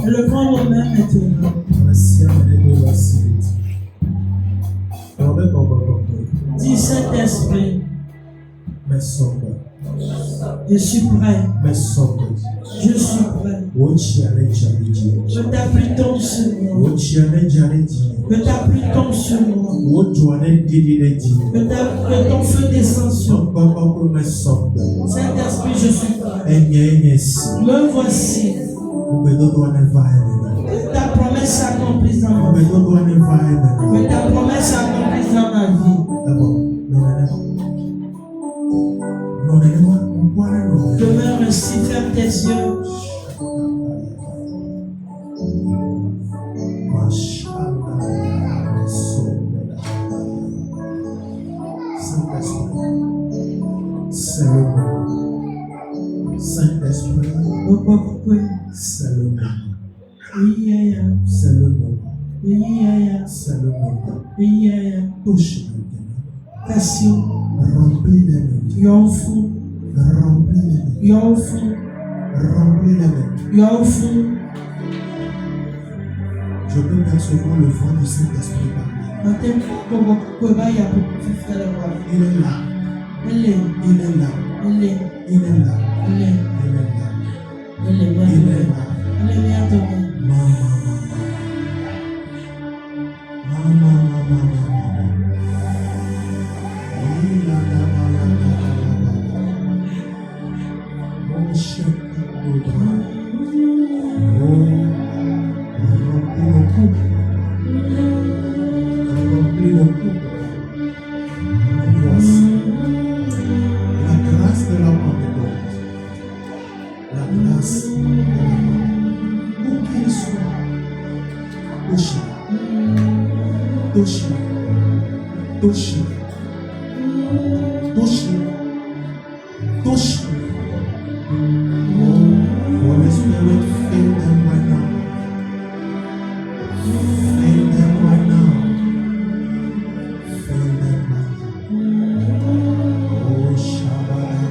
Le prendre même maintenant. Dis Saint-Esprit, Mais sombre. Je suis prêt. Mais sombre. Je suis prêt. Que ta pluie tombe sur moi. Que ta pluie tombe sur moi. Que ton feu descende sur moi. Saint-Esprit, je suis prêt. Me voici. Que ta promesse s'accomplisse dans ma vie. Que ta promesse s'accomplisse dans ma vie. Demeure ainsi, ferme tes yeux. Saint-Esprit, c'est le moment. C'est le moment. C'est le moment. Touche maintenant. Remplis les mains. Remplis les mains. Remplis les mains. Je peux percevoir le vent du Saint-Esprit parmi nous. Il est là. Il est là. Il est là. Il est là. Touche. Holy Spirit, fill them right now. Fill them right now. Fill them right now. Oh, Shabbat.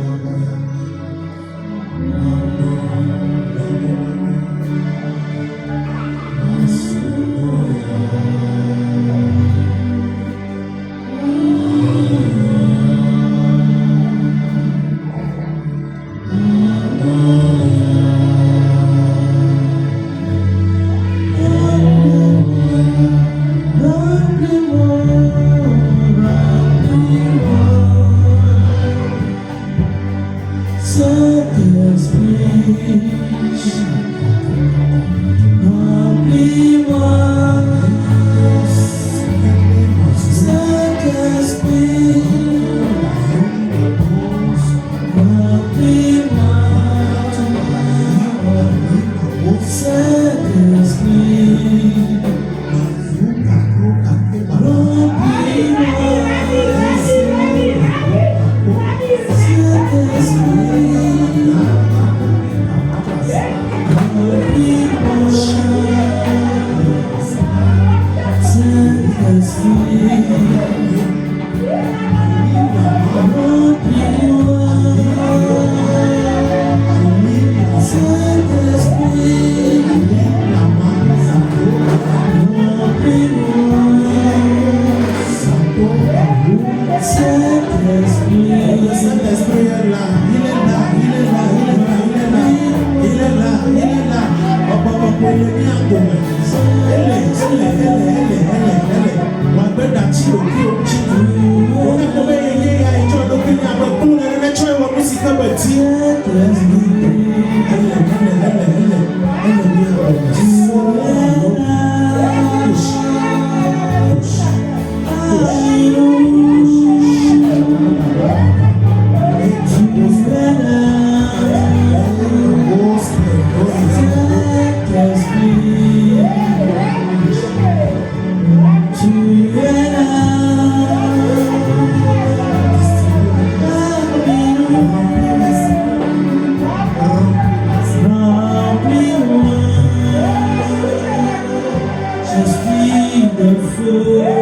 Just be the fool.